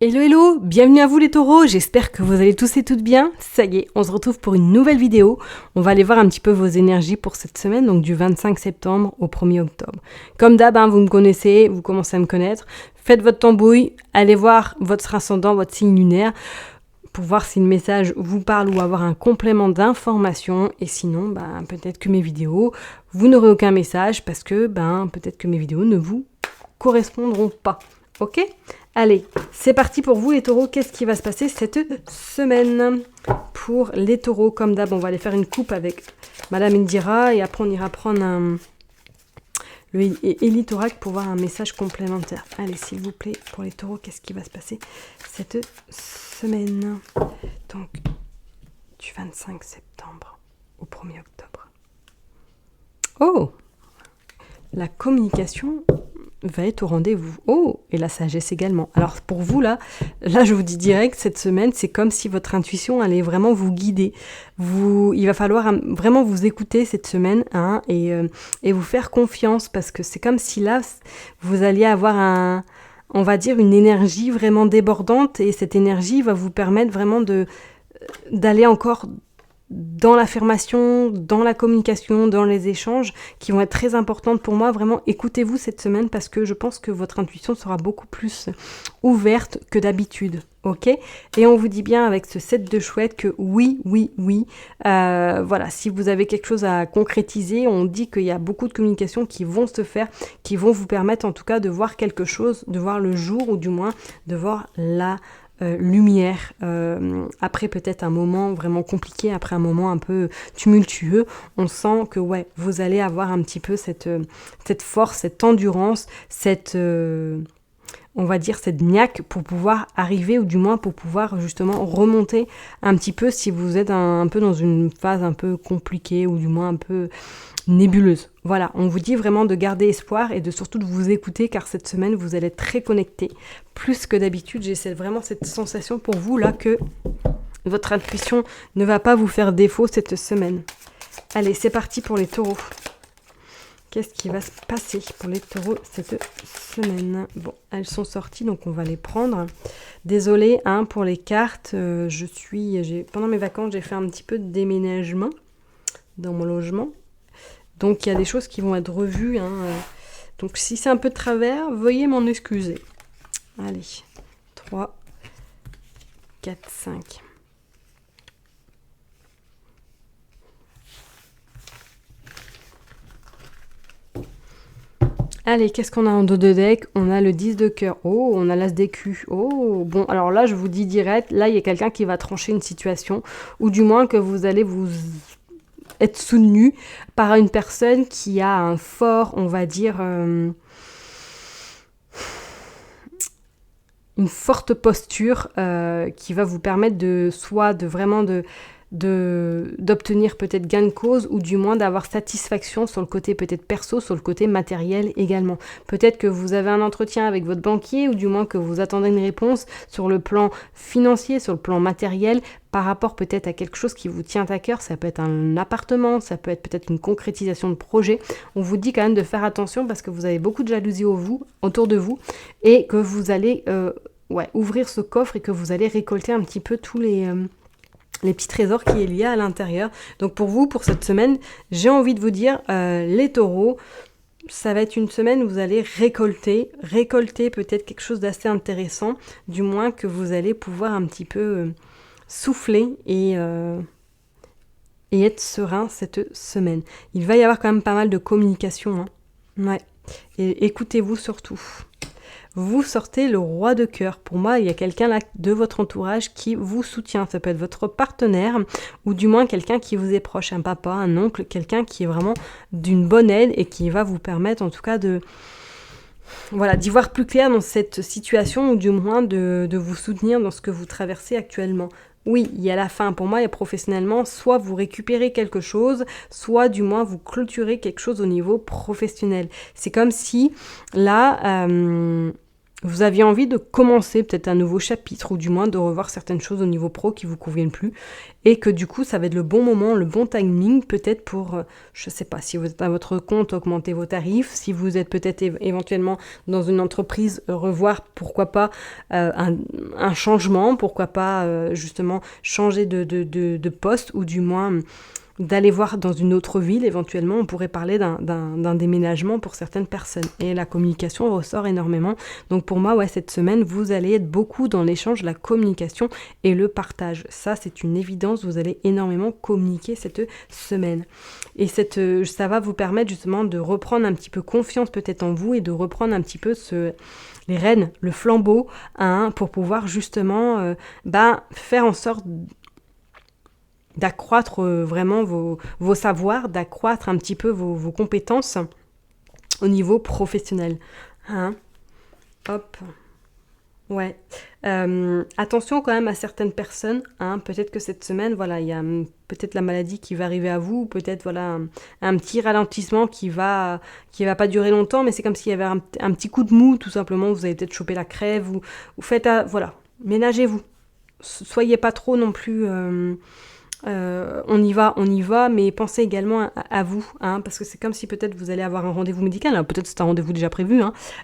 Hello hello, bienvenue à vous les taureaux, j'espère que vous allez tous et toutes bien. Ça y est, on se retrouve pour une nouvelle vidéo. On va aller voir un petit peu vos énergies pour cette semaine, donc du 25 septembre au 1er octobre. Comme d'hab, vous me connaissez, vous commencez à me connaître. Faites votre tambouille, allez voir votre ascendant, votre signe lunaire, pour voir si le message vous parle ou avoir un complément d'information. Et sinon, peut-être que mes vidéos, vous n'aurez aucun message parce que peut-être que mes vidéos ne vous correspondront pas. Ok ? Allez, c'est parti pour vous les taureaux. Qu'est-ce qui va se passer cette semaine pour les taureaux? Comme d'hab, on va aller faire une coupe avec Madame Indira et après on ira prendre le Elitorac pour voir un message complémentaire. Allez, s'il vous plaît, pour les taureaux, qu'est-ce qui va se passer cette semaine? Donc, du 25 septembre au 1er octobre. Oh! La communication va être au rendez-vous. Oh, et la sagesse également. Alors pour vous là je vous dis direct, cette semaine, c'est comme si votre intuition allait vraiment vous guider. Il va falloir vraiment vous écouter cette semaine et vous faire confiance parce que c'est comme si là, vous alliez avoir on va dire une énergie vraiment débordante et cette énergie va vous permettre vraiment d'aller encore dans l'affirmation, dans la communication, dans les échanges qui vont être très importantes pour moi. Vraiment, écoutez-vous cette semaine parce que je pense que votre intuition sera beaucoup plus ouverte que d'habitude. Ok ? Et on vous dit bien avec ce set de chouettes que oui. Voilà, si vous avez quelque chose à concrétiser, on dit qu'il y a beaucoup de communications qui vont se faire, qui vont vous permettre en tout cas de voir quelque chose, de voir le jour ou du moins de voir la lumière, après peut-être un moment vraiment compliqué, après un moment un peu tumultueux, on sent que vous allez avoir un petit peu cette force, cette endurance, on va dire cette niaque pour pouvoir arriver ou du moins pour pouvoir justement remonter un petit peu si vous êtes un peu dans une phase un peu compliquée ou du moins un peu nébuleuse. Voilà, on vous dit vraiment de garder espoir et de surtout de vous écouter car cette semaine vous allez être très connectés. Plus que d'habitude, j'ai vraiment cette sensation pour vous là que votre intuition ne va pas vous faire défaut cette semaine. Allez, c'est parti pour les taureaux. Qu'est-ce qui va se passer pour les taureaux cette semaine? Bon, elles sont sorties, donc on va les prendre. Désolée pour les cartes. Pendant mes vacances, j'ai fait un petit peu de déménagement dans mon logement. Donc il y a des choses qui vont être revues. Donc si c'est un peu de travers, veuillez m'en excuser. Allez, 3, 4, 5. Allez, qu'est-ce qu'on a en dos de deck? On a le 10 de cœur. Oh, on a l'as d'écu. Oh, bon, alors là, je vous dis direct, là, il y a quelqu'un qui va trancher une situation, ou du moins que vous allez vous être soutenu par une personne qui a un fort, on va dire, une forte posture qui va vous permettre d'obtenir peut-être gain de cause ou du moins d'avoir satisfaction sur le côté peut-être perso, sur le côté matériel également. Peut-être que vous avez un entretien avec votre banquier ou du moins que vous attendez une réponse sur le plan financier, sur le plan matériel, par rapport peut-être à quelque chose qui vous tient à cœur. Ça peut être un appartement, ça peut être peut-être une concrétisation de projet. On vous dit quand même de faire attention parce que vous avez beaucoup de jalousie autour de vous et que vous allez ouvrir ce coffre et que vous allez récolter un petit peu tous les petits trésors qui est lié à l'intérieur. Donc pour vous, pour cette semaine, j'ai envie de vous dire, les taureaux, ça va être une semaine où vous allez récolter peut-être quelque chose d'assez intéressant, du moins que vous allez pouvoir un petit peu souffler et être serein cette semaine. Il va y avoir quand même pas mal de communication. Ouais. Et écoutez-vous surtout. Vous sortez le roi de cœur. Pour moi, il y a quelqu'un là de votre entourage qui vous soutient. Ça peut être votre partenaire ou du moins quelqu'un qui vous est proche, un papa, un oncle, quelqu'un qui est vraiment d'une bonne aide et qui va vous permettre en tout cas d'y voir plus clair dans cette situation ou du moins de vous soutenir dans ce que vous traversez actuellement. Oui, il y a la fin. Pour moi, il y a professionnellement, soit vous récupérez quelque chose, soit du moins vous clôturez quelque chose au niveau professionnel. C'est comme si là, vous aviez envie de commencer peut-être un nouveau chapitre ou du moins de revoir certaines choses au niveau pro qui vous conviennent plus et que du coup ça va être le bon moment, le bon timing peut-être pour, je sais pas, si vous êtes à votre compte, augmenter vos tarifs, si vous êtes peut-être éventuellement dans une entreprise, revoir pourquoi pas un changement, pourquoi pas justement changer de poste ou du moins d'aller voir dans une autre ville, éventuellement, on pourrait parler d'un déménagement pour certaines personnes. Et la communication ressort énormément. Donc pour moi, ouais, cette semaine, vous allez être beaucoup dans l'échange, la communication et le partage. Ça, c'est une évidence, vous allez énormément communiquer cette semaine. Et ça va vous permettre justement de reprendre un petit peu confiance peut-être en vous et de reprendre un petit peu les rênes, le flambeau, pour pouvoir justement faire en sorte d'accroître vraiment vos savoirs, d'accroître un petit peu vos compétences au niveau professionnel. Hop. Ouais. Attention quand même à certaines personnes. Peut-être que cette semaine, voilà, il y a peut-être la maladie qui va arriver à vous, peut-être voilà un petit ralentissement qui va pas durer longtemps, mais c'est comme s'il y avait un petit coup de mou, tout simplement. Vous avez peut-être chopé la crève, vous faites, voilà, ménagez-vous. Soyez pas trop non plus... on y va, mais pensez également à vous, parce que c'est comme si peut-être vous allez avoir un rendez-vous médical, alors peut-être c'est un rendez-vous déjà prévu,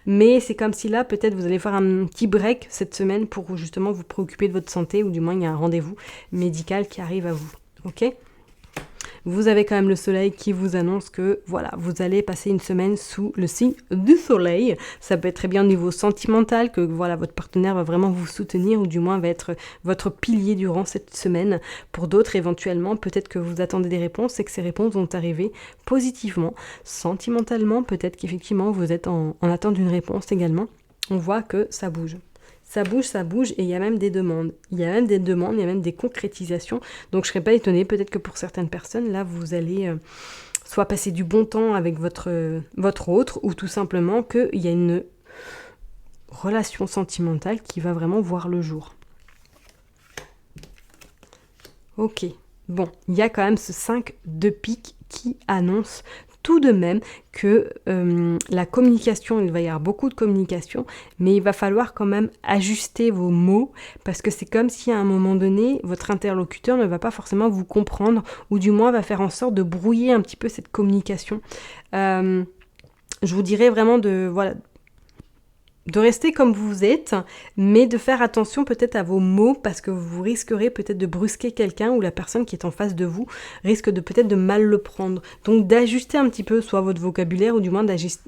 mais c'est comme si là, peut-être vous allez faire un petit break cette semaine pour justement vous préoccuper de votre santé, ou du moins il y a un rendez-vous médical qui arrive à vous, ok ? Vous avez quand même le soleil qui vous annonce que voilà, vous allez passer une semaine sous le signe du soleil. Ça peut être très bien au niveau sentimental, que voilà, votre partenaire va vraiment vous soutenir ou du moins va être votre pilier durant cette semaine. Pour d'autres, éventuellement, peut-être que vous attendez des réponses et que ces réponses vont arriver positivement. Sentimentalement, peut-être qu'effectivement, vous êtes en attente d'une réponse également. On voit que ça bouge. Ça bouge et il y a même des demandes. Il y a même des concrétisations. Donc je ne serais pas étonnée, peut-être que pour certaines personnes, là, vous allez soit passer du bon temps avec votre autre ou tout simplement qu'il y a une relation sentimentale qui va vraiment voir le jour. Ok, bon, il y a quand même ce 5 de pique qui annonce tout de même que la communication, il va y avoir beaucoup de communication, mais il va falloir quand même ajuster vos mots, parce que c'est comme si à un moment donné, votre interlocuteur ne va pas forcément vous comprendre, ou du moins va faire en sorte de brouiller un petit peu cette communication. Je vous dirais vraiment de rester comme vous êtes, mais de faire attention peut-être à vos mots, parce que vous risquerez peut-être de brusquer quelqu'un ou la personne qui est en face de vous risque de peut-être de mal le prendre. Donc d'ajuster un petit peu soit votre vocabulaire ou du moins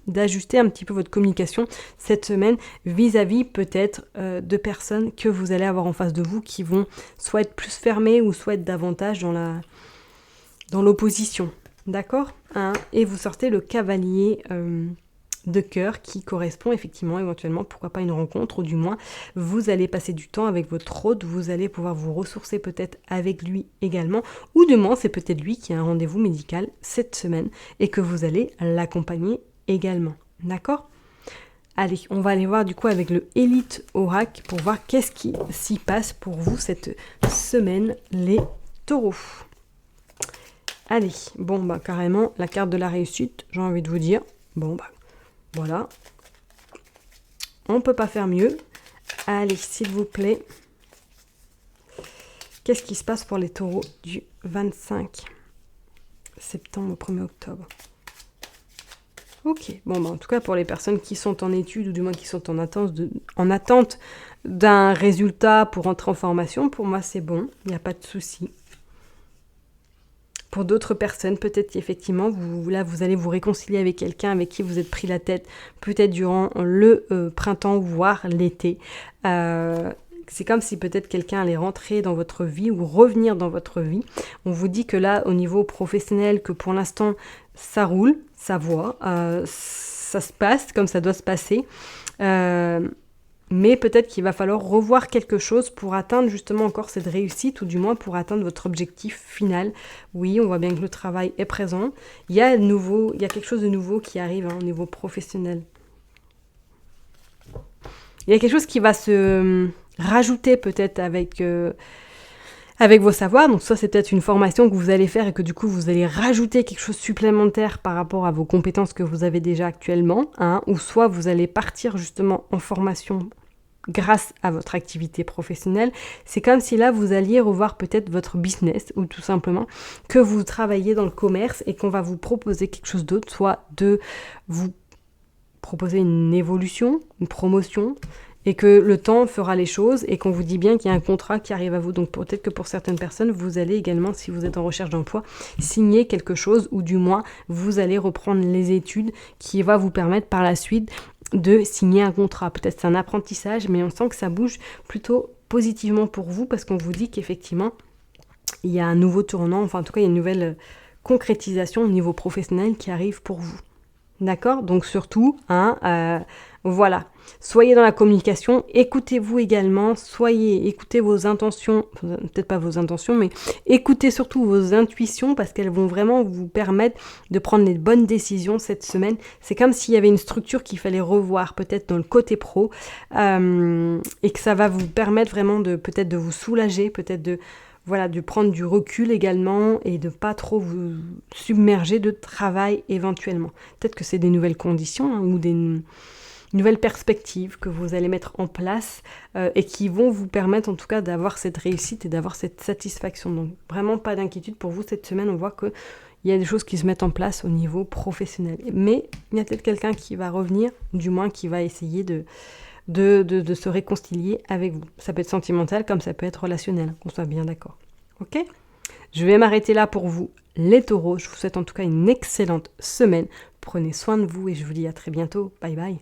d'ajuster un petit peu votre communication cette semaine vis-à-vis peut-être de personnes que vous allez avoir en face de vous qui vont soit être plus fermées ou soit être davantage dans l'opposition. D'accord ? Et vous sortez le cavalier de cœur qui correspond effectivement éventuellement, pourquoi pas une rencontre, ou du moins vous allez passer du temps avec votre hôte, vous allez pouvoir vous ressourcer peut-être avec lui également, ou du moins c'est peut-être lui qui a un rendez-vous médical cette semaine et que vous allez l'accompagner également, d'accord ? Allez, on va aller voir du coup avec le Elite Oracle pour voir qu'est-ce qui s'y passe pour vous cette semaine, les taureaux. Allez, carrément la carte de la réussite, j'ai envie de vous dire, voilà, on ne peut pas faire mieux. Allez, s'il vous plaît, qu'est-ce qui se passe pour les taureaux du 25 septembre au 1er octobre ? Ok, en tout cas pour les personnes qui sont en études ou du moins qui sont en attente d'un résultat pour entrer en formation, pour moi c'est bon, il n'y a pas de souci. Pour d'autres personnes, peut-être qu'effectivement, vous allez vous réconcilier avec quelqu'un avec qui vous êtes pris la tête, peut-être durant le printemps, voire l'été. C'est comme si peut-être quelqu'un allait rentrer dans votre vie ou revenir dans votre vie. On vous dit que là, au niveau professionnel, que pour l'instant, ça roule, ça voit, ça se passe comme ça doit se passer. Mais peut-être qu'il va falloir revoir quelque chose pour atteindre justement encore cette réussite, ou du moins pour atteindre votre objectif final. Oui, on voit bien que le travail est présent. Il y a quelque chose de nouveau qui arrive au niveau professionnel. Il y a quelque chose qui va se rajouter peut-être avec avec vos savoirs. Donc soit c'est peut-être une formation que vous allez faire et que du coup vous allez rajouter quelque chose supplémentaire par rapport à vos compétences que vous avez déjà actuellement, hein, ou soit vous allez partir justement en formation grâce à votre activité professionnelle. C'est comme si là vous alliez revoir peut-être votre business ou tout simplement que vous travaillez dans le commerce et qu'on va vous proposer quelque chose d'autre, soit de vous proposer une évolution, une promotion, et que le temps fera les choses et qu'on vous dit bien qu'il y a un contrat qui arrive à vous. Donc peut-être que pour certaines personnes, vous allez également, si vous êtes en recherche d'emploi, signer quelque chose ou du moins vous allez reprendre les études qui va vous permettre par la suite de signer un contrat. Peut-être c'est un apprentissage, mais on sent que ça bouge plutôt positivement pour vous parce qu'on vous dit qu'effectivement, il y a un nouveau tournant, enfin en tout cas il y a une nouvelle concrétisation au niveau professionnel qui arrive pour vous. D'accord ? Donc surtout, voilà, soyez dans la communication, écoutez-vous également, écoutez vos intentions, peut-être pas vos intentions, mais écoutez surtout vos intuitions parce qu'elles vont vraiment vous permettre de prendre les bonnes décisions cette semaine. C'est comme s'il y avait une structure qu'il fallait revoir peut-être dans le côté pro et que ça va vous permettre vraiment peut-être de vous soulager, peut-être de prendre du recul également et de pas trop vous submerger de travail éventuellement. Peut-être que c'est des nouvelles conditions ou des nouvelles perspectives que vous allez mettre en place et qui vont vous permettre en tout cas d'avoir cette réussite et d'avoir cette satisfaction. Donc vraiment pas d'inquiétude pour vous cette semaine, on voit qu'il y a des choses qui se mettent en place au niveau professionnel. Mais il y a peut-être quelqu'un qui va revenir, du moins qui va essayer de se réconcilier avec vous. Ça peut être sentimental comme ça peut être relationnel, qu'on soit bien d'accord. Ok ? Je vais m'arrêter là pour vous, les taureaux. Je vous souhaite en tout cas une excellente semaine. Prenez soin de vous et je vous dis à très bientôt. Bye bye.